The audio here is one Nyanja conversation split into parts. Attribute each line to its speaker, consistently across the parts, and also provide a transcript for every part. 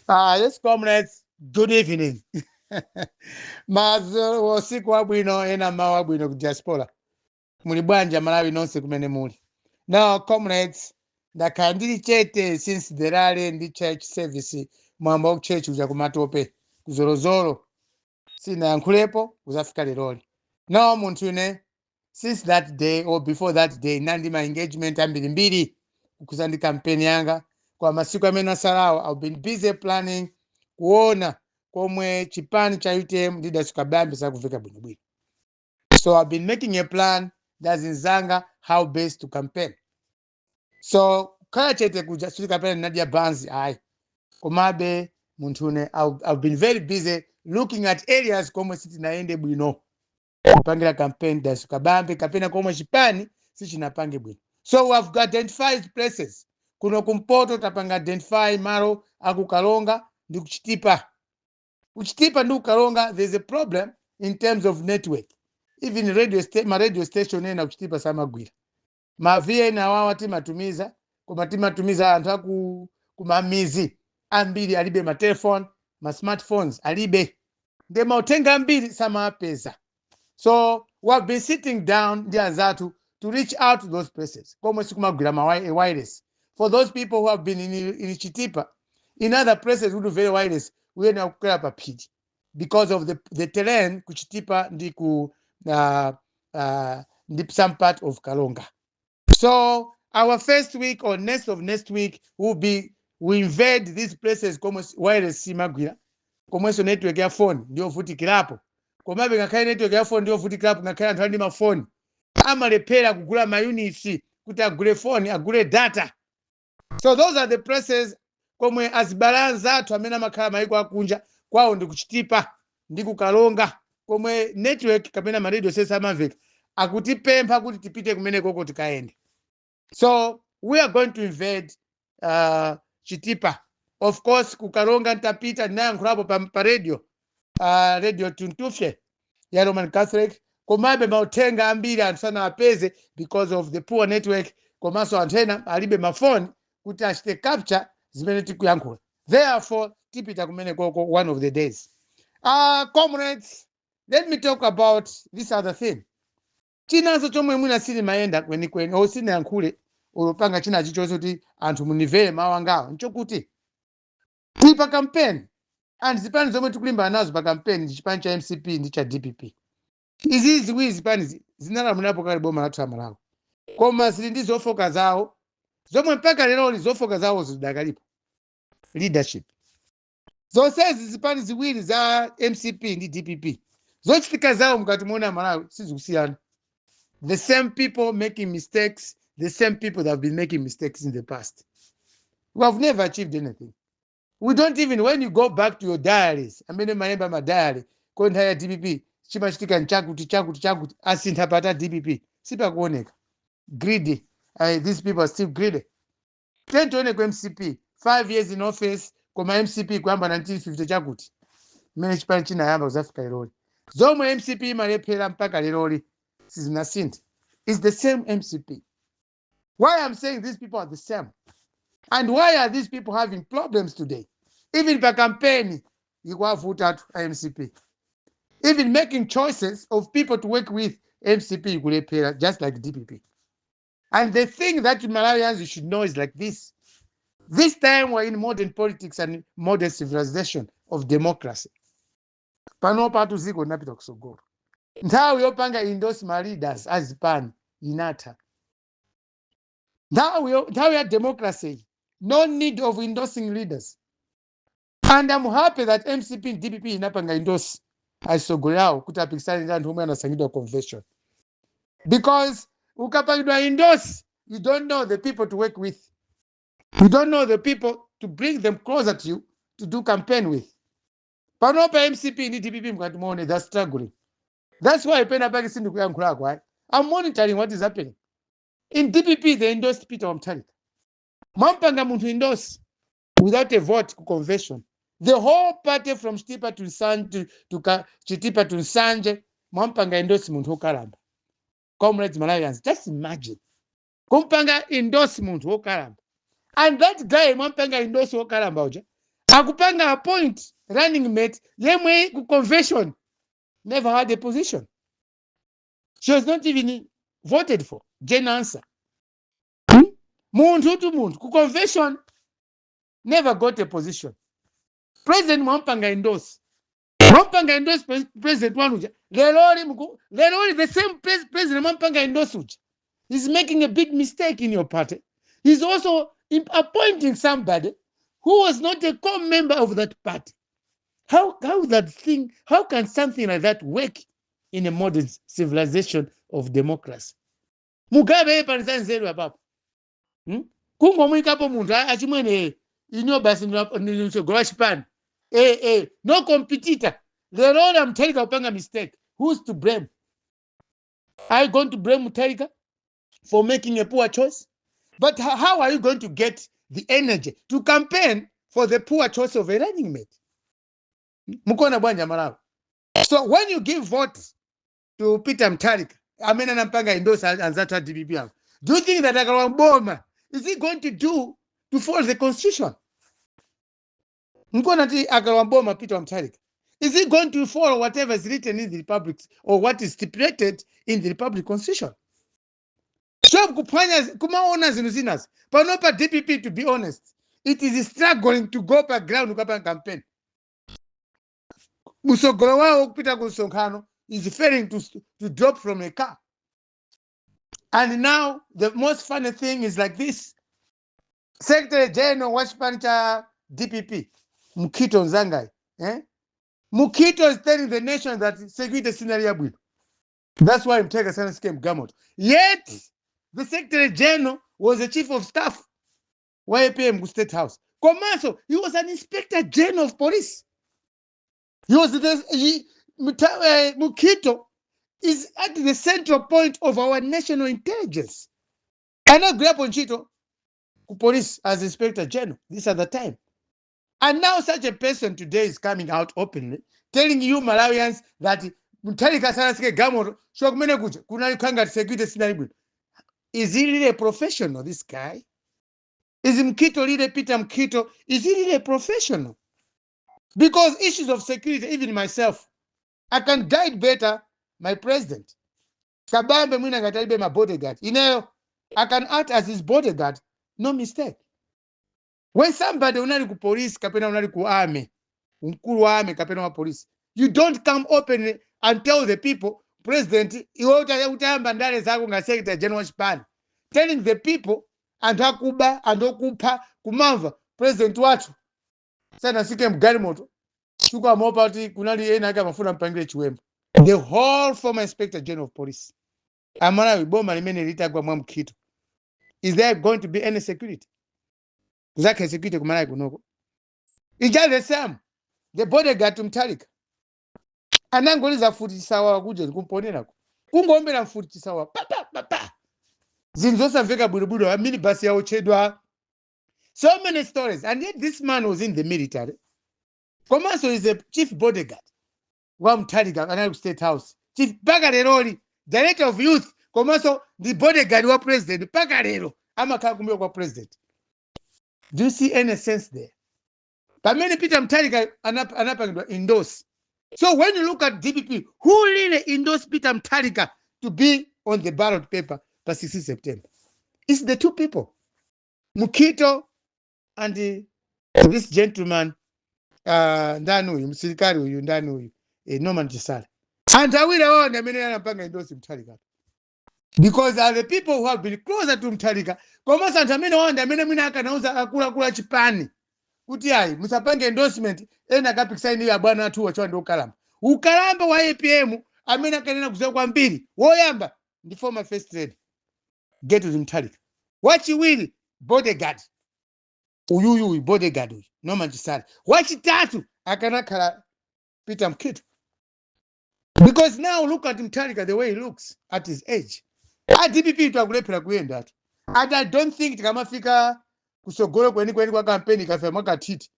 Speaker 1: Yes, comrades, good evening. Mazo usiku wabwino ena mawa wabwino ku diaspora. Muli bwanja Malawi nonse kumene muli. Now, comrades, ndakhala ndili chete since the rally ndi church service mwambo wa church uja kumatope kuzolozolo sinayankhulepo kuzafika leroli. Now munthu ine since that day or before that day nandi ma engagement ambirimbiri kukuza ndi campaign yanga kwa masiku amene asalawo. I've been busy planning kuona komwe chipani cha UTM lidasuka bambi sakuveka bwinobwino. So I've been making a plan dazinzanga how best to campaign. So kaya chete kuja suli campaign Nadia Banzi ayi komabe muntune I've been very busy looking at areas komwe siti naende bwino kupangira campaign dasuka bambi kapena komwe chipani sichinapange bwino. So we have identified places kuno kumpoto tapanga identify malo akukalonga ndi kuchitipa ndi kukalonga. There's a problem in terms of network. Even radio station ena kuchitipa samagwira ma VN awawa timatumiza koma timatumiza anthu aku kumamizi ambiri alibe ma telephone ma smartphones alibe nde mautenga ambiri samapeza. So we have been sitting down ndi anzathu to reach out to those places komwe sikumagwira ma wireless. For those people who have been in Chitipa, in other places we do very wireless, we end up kukwera pa phiri because of the terrain kuchitipa ndi ku ndi some part of Kalonga. So our first week or next week we invade these places komwe wireless simagwira komwenso network ya phone ndio vutikirapo komabe ngakhale network ya phone ndio vutikirapo ngakhale anthu ali ndi mafoni amalephera kugula ma units kuti agule phone agule data. So those are the places komwe azibalanza athu amene amakhala maiko akunja kwawo ndi kuchitipa ndi kukalonga komwe network kapena ma radio sesa amaveka akutipempha kuti tipite kumene koko tikaende. So we are going to invade Chitipa. Of course kukalonga ntapita ndinayankhulapo pa radio radio Tuntufye ya Roman Catholic komabe mautenga ambiri anthu sanawapeze because of the poor network komanso anthu ena alibe mafoni kuti achite capture zimene tikuyankhula. Therefore tipita kumene koko one of the days. Comrades, let me talk about this other thing. Chinanso chomwe mwina sili mayenda kwenikweni o sinayankhule ulupanga china chichonse kuti anthu munimvere mawu angawa nchokuti tili pa campaign and zipani zomwe tikulimbana nazo pa campaign ndi chipani cha MCP ndi cha DPP. Izi ziwiri zipani zinalamulirapo kale boma lathu la Malawi koma zili ndi zofoka zawo zomwe mpaka lero zofoka zawo zidakalipo leadership. Zonsezi zipani ziwiri za MCP ndi DPP zochitika zawo mkati muona Malawi sizikusiyana. The same people making mistakes, the same people that have been making mistakes in the past. We have never achieved anything. We don't even, when you go back to your diaries, I mean, my diary, kwa nthawi DPP, chimachitika nchakuti, asinthapata DPP, sipakuoneka. Greedy. These people are still greedy. 2020 kwa MCP, 5 years in office, kwa MCP kwamba 1950 chakuti. Mene chipani chinayamba kuzafika leloli. Zomwe MCP malephera mpaka leloli, sizinasintha. It's the same MCP. Why I'm saying these people are the same? And why are these people having problems today? Even by campaign, you have voted at MCP. Even making choices of people to work with MCP, just like DPP. And the thing that Malawians you should know is like this. This time we're in modern politics and modern civilization of democracy. Pano patu ziko napita kusogoro. Nthawi yopanga endorse my leaders as pan inata. Nthawi ya democracy. No need of endorsing leaders. And I'm happy that MCP and DPP inapanga endorse aisogolao kuti apikisane ndi anthu omwe anasangidwa convention. Because ukapangidwa endorse, you don't know the people to work with. You don't know the people to bring them closer to you to do campaign with. Panopa MCP and DPP mkati muone, they're struggling. That's why pena pake sindi kuyankhula kwa. I'm monitoring what is happening. In DPP they endorsed Peter Wamtalika. Mwampanga muntu endorse without a vote convention. The whole party from Chitipa to Chitipa to Nsanje, Mwampanga endorse muntu wokalamba. Comrades Malawians, just imagine. Kumpanga endorse muntu wokalamba. And that guy Mwampanga endorse wokalamba uja akupanga appoint running mate yemwe ku convention never had a position. She was not even voted for. Jane answer. Muntu to muntu ku convention never got a position. President Mwampanga endorse. Mwampanga endorse President Wanuja. Lelori the same President Mwampanga endorse uja. He's making a big mistake in your party. He's also appointing somebody who was not a core member of that party. How can something like that work in a modern civilization of democracy? Mugabe panizanzeru apapo. Kungomwikapo muntu achimwene inyo basi nigola chipani. No competitor. Lero Mutharika upanga mistake. Who's to blame? Are you going to blame Mutharika for making a poor choice? But how are you going to get the energy to campaign for the poor choice of a running mate? Mukona bwanja Malawi. So when you give votes to Peter Mutharika, amena nampanga endorse anzata DPP, do you think that Akalwamboma is he going to do to follow the constitution? Mukona ti Akalwamboma Peter Mutharika, is he going to follow whatever is written in the Republic or what is stipulated in the Republic Constitution? So kumaona zinu zinas. Panopa DPP, to be honest, it is struggling to go back ground ukapa campaign. Musogolo wao kupita kusonkhano is failing to drop from a car. And now the most funny thing is like this. Secretary General Wachpancha DPP, Mukito Nzangai. Mukito is telling the nation that security scenario. That's why Mtega Science came Gamot. Yet the Secretary General was the Chief of Staff, YPM State House. Komanso, he was an Inspector General of Police. He was Mukito is at the central point of our national intelligence. I know Grapon Chito, police as Inspector General. This at the time. And now such a person today is coming out openly, telling you Malawians that Mutharika Sanaske Gamoro, Shokmene Kuja, Kunali Kanga security scenario. Is he really a professional, this guy? Is Mkito really Peter Mkito? Is he really a professional? Because issues of security, even myself, I can guide better my president. Kabambe Mwina Gatalibe my bodyguard. You know, I can act as his bodyguard. No mistake. When somebody unali ku police, kapena unali ku army, unkuru wa army, kapena wa police, you don't come openly and tell the people, President, utayamba ndale zako nga Secretary General Chipani, telling the people, and hakuba, and okupa, kumamba, President watu, sana sike mgari moto, chuka mopati, kunali ena haka mafuna mpangile chiwemba. The whole former Inspector General of Police. Amana wiboma limene litagwa mwa Mkito. Is there going to be any security? Zake security kumana kunoko. It's just the same. The bodyguard to Mutharika. Anangoliza futi sawa kuje kumponera ko. Kungombera futi sawa. Papa. Zinzosa mveka bulubulo amini basi yao chedwa. So many stories. And yet this man was in the military. Komanso is a chief bodyguard. Wa Mutharika Anaibu State House. Chief Bagareroli, Director of Youth. Komanso the bodyguard wa president. Bagarero. Ama kakumbe kwa president. Do you see any sense there? But many Peter Mutharika anapangwa endorse. So when you look at DPP, who really endorsed Peter Mutharika to be on the ballot paper by 16 September? It's the two people, Mukito and this gentleman, Ndanu, Msirikari, Ndanu, Norman Chisale. And I will own endorse Mutharika. Because are the people who have been closer to Mutharika. Koma santamina wanda mina akanauza akula chipani. Kuti hai musapange endorsement ena kapiksaini ya bwana tu wacho ndo ukalamba. Ukalamba wa APM amena kanena kuzoea kwa mbili. Woyamba ndi former first lady. Get to Mutharika. Wachiwili bodyguard. Uyuyu bodyguard uyu. Norman Chisale. Wachitatu akanakhala Peter Mkito. Because now look at Mutharika the way he looks at his age. DPP twakulephera kuyenda atu. And I don't think tikamafika kusogolo kweni kwa campaign kafa mwaka titi.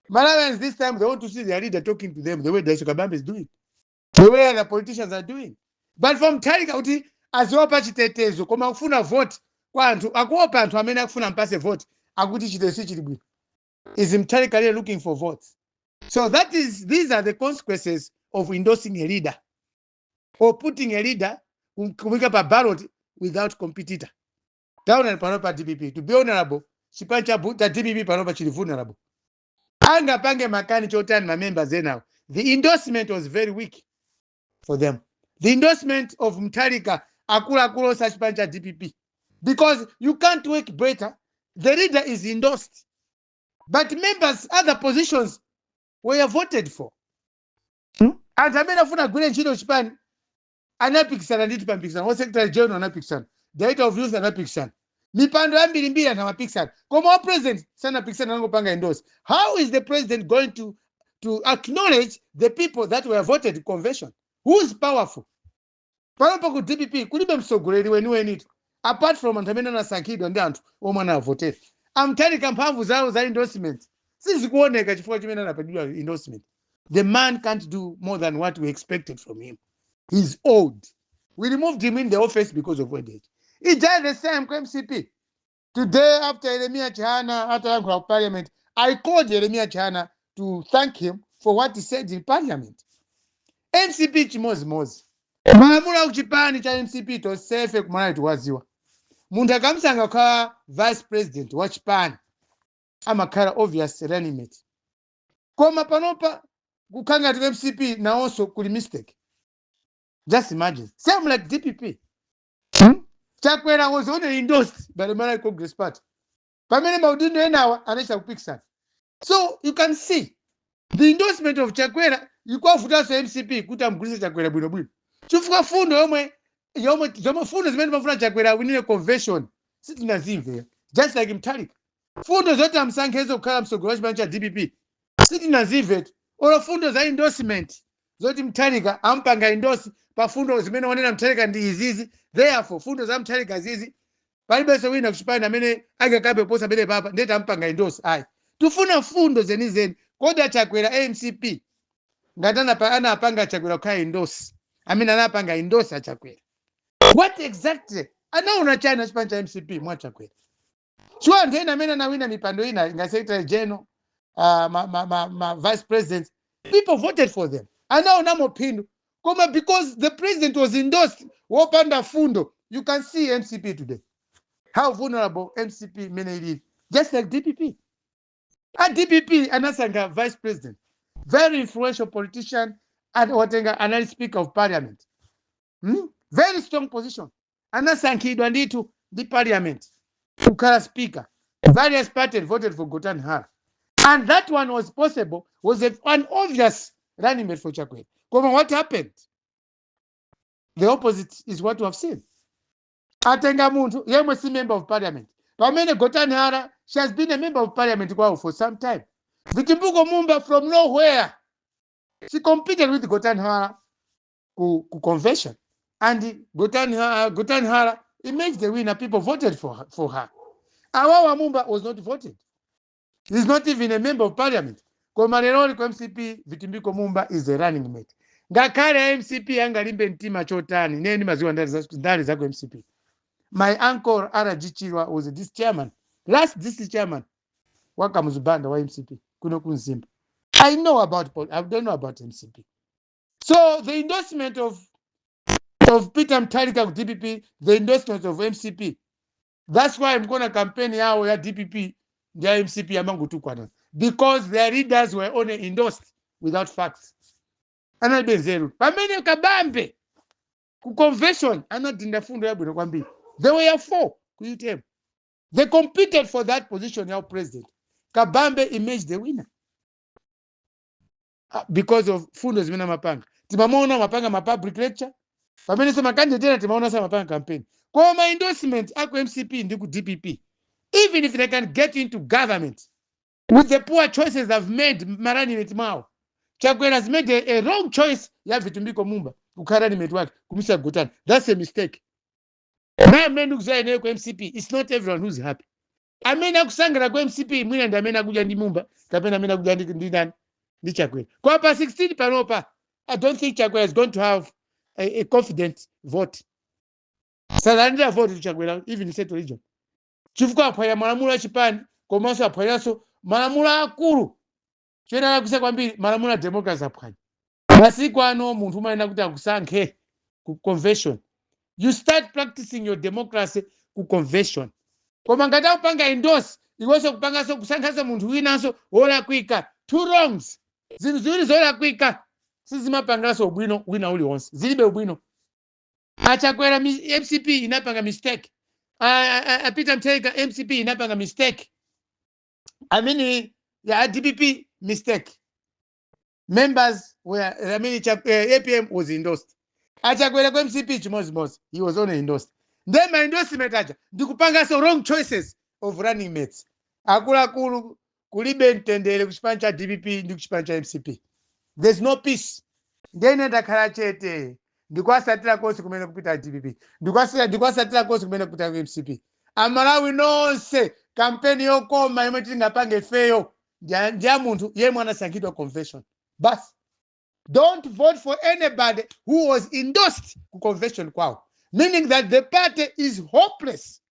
Speaker 1: Malawians this time they want to see their leader talking to them the way Daiso Kabambe is doing. The way the politicians are doing. But from Mutharika uti azopa chitetezo koma kufuna vote kwa anthu akuopa anthu amene akufuna mpase vote akuti chitetezo chili bwino. is Mutharika looking for votes? So these are the consequences of endorsing a leader or putting a leader kumwika pa ballot without competitor. Taona panopa DPP, to be honorable, chipancha buta DPP panopa chili vulnerable. Anga pange makani chotani ma members now. The endorsement was very weak for them. The endorsement of Mutharika akula such pancha DPP. Because you can't work better. The leader is endorsed. But members, other positions were voted for. And amena funa gwire ntchito chipani anapikisana nditi pampikisana wa secretary general anapikisana, director of youth anapikisana, mipando yambirimbiri anthu amapikisana, koma wa president sanapikisana nangopanga endorse. How is the president going to acknowledge the people that were voted in convention? Who is powerful? Panopa ku DPP kulibe mtsogoleri weniweni apart from anthu amene anasankhidwa ndi anthu omwe anavoted. Mutharika mphamvu zawo za endorsement sizikuoneka chifukwa chimene anapatidwa endorsement. The man can't do more than what we expected from him. He's old. We removed him in the office because of old age. He did the same to MCP. Today, after Yeremia Chihana, after Parliament, I called Yeremia Chihana to thank him for what he said in Parliament. MCP chimozi. Malamula kuchipani cha MCP to sefe kumana tuwaziwa. Munthu akamsanga kwa vice president wa chipani amakhala obvious running mate. Koma panopa kukanga to MCP na also kuli mistake. Just imagine. Same like DPP. Chakwera was only endorsed by the Malawi Congress Party. Pamene Maudino enawa anaisha kupikisana. So you can see the endorsement of Chakwera, you go for that MCP kuti amgulisa Chakwera bwino. Chifukwa fundo yomwe fundo zimene mafuna Chakwera winine convention sitinazimve. Just like Mutharika. Fundo zote amsankhezo kukhala msogolo chipani cha DPP sitinazimve. Olo fundo za endorsement zoti Mutharika ampanga endorse pa fundo zimene wanena Mutharika ndi izizi. Therefore fundo za Mutharika zizi palibenso wina kuchipani amene angakabe posa bele papa ndeta ampanga endorse. Ayi tufuna fundo zenizeni koda Chakwera MCP ngati anapanga Chakwera kukhala endorse amene anapanga endorse a Chakwera. What exactly anaona china chipani cha MCP mwa Chakwera? Chwa ndena amene anawina mipando ina nga secretary general vice president, people voted for them. Anaona mopindu koma because the president was endorsed wopanda fundo. You can see MCP today how vulnerable MCP mene is, just like DPP. A DPP anasanga vice president, very influential politician and watenga anali speaker of parliament. Very strong position. Anasankhidwa nditu the parliament kukhala speaker. Various parties voted for Gotani Hara. And that one was possible, was an obvious running mate for Chakwera. What happened? The opposite is what we have seen. Atenga muntu, yemwe si member of parliament. Pamene Gotani Hara, she has been a member of parliament for some time. Vitimbuko Mumba from nowhere. She competed with Gotani Hara ku convention. And Gotani Hara emerged the winner. People voted for her. Awawa Mumba was not voted. He's not even a member of parliament. Komareroli kwa MCP Vitimbiko Mumba is a running mate. Ngakale MCP angalimbe ntima chotani. Neni maziwa ndali zako MCP. My uncle R.G. Chirwa was this chairman. Last district chairman. Waka Muzubanda wa MCP. Kuno kunzimba. I don't know about MCP. So the endorsement of Peter Mutharika with DPP, the endorsement of MCP. That's why I'm going to campaign yao ya DPP. The MCP amangu tukwana. Because their leaders were only endorsed without facts. Anabenzeru. Pamene kabambe. Ku convention. Anadinda fundo ya bwino kwambi. There were 4 ku UTM. They competed for that position ya president. Kabambe emerged the winner. Because of fundo zimena mapanga. Timamaona mapanga public lecture. Pamene sema candidate timaona sa mapanga campaign. Kwa ma endorsement ako MCP ndi ku DPP. Even if they can get into government with the poor choices they've made marani metimao. Chakwera has made a wrong choice ya Vitumbiko Mumba kukarani metwake kumisa Gotani. That's a mistake. Na menu kuzaine kwa MCP. It's not everyone who's happy. Amena kusangara kwa MCP mwina ndi amena kuja ndi Mumba kapena amena kuja ndi Chakwera. Kwa hapa 16 panopa, I don't think Chakwera is going to have a confident vote. Salandira vote to Chakwera even in Central Region. Chifukwa aphwanya malamulo achipani komanso aphwanyanso malamulo akulu choyenera kusa kwambiri malamulo a democracy aphwanya masiku ano munthu umayenera kuti akusankhe ku convention. You start practicing your democracy ku convention. Koma ngati akupanga endorse iwenso kupanganso kusankhanso munthu winanso wolakwika. Two wrongs. Zinthu ziwiri zolakwika sizimapanganso ubwino wina uliwonse. Zilibe ubwino. Achakwera MCP inapanga mistake. Peter Mtharika MCP inapanga mistake. Ya DPP mistake. Members were, APM was endorsed. Achakwera kwa MCP chimozimozi, he was only endorsed. Then my endorsement acha, ndikupanga so wrong choices of running mates. Akulu kulibe ntendele kuchipancha DPP ndi kuchipancha MCP. There's no peace. Ndene ndakhala chete. Ndikwasatira kosi kumene kupita DPP. Ndikwasatira kosi kumene kupita MCP. Amalawi nonse kampeni yokoma yomwe tingapange feyo ndiya munthu yemwe anasankhidwa convention. But don't vote for anybody who was endorsed to convention kwawo. Meaning that the party is hopeless.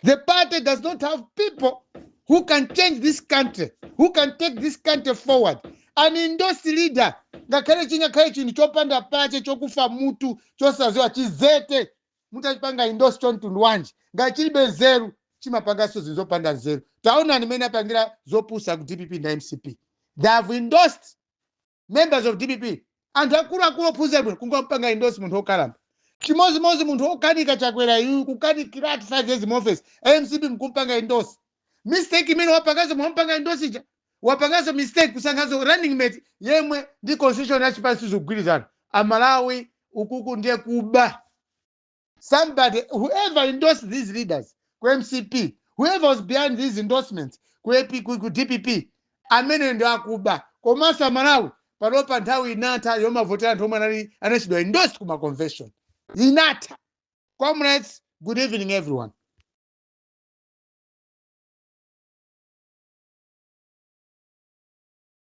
Speaker 1: The party does not have people who can change this country, who can take this country forward. An endorsed leader, ngakhale chingakhale chinthu chopanda pache chokufa mutu chosaziwa chizete mutu achipanga endorse chontundu wanji ngati chilibe nzeru chimapanganso zinthu zopanda nzeru. Taona nimene apangira zopusa ku DPP na MCP. They have endorsed members of DPP. Anthu akuluakulu ophunzira bwino kungopanga endorse munthu wokalamba. Chimozimozi munthu wokanika Chakwera yu kukanikira 5 years in office. MCP mkumpanga endorse. Mistake imene wapangazo mwampanga endorse ija. Wapangazo mistake kusankhazo running mate yemwe ndi constitution yachipasi zikugwirizana. Amalawi ukuku ndiye kuba. Somebody, whoever endorsed these leaders, ku MCP, whoever was behind these endorsements, ku DPP, amene ndio akuba. Komanso Malawi panopa nthawi inatha yomavotera anthu omwe anachidwa endorsed kuma convention. Inatha. Comrades, good evening everyone.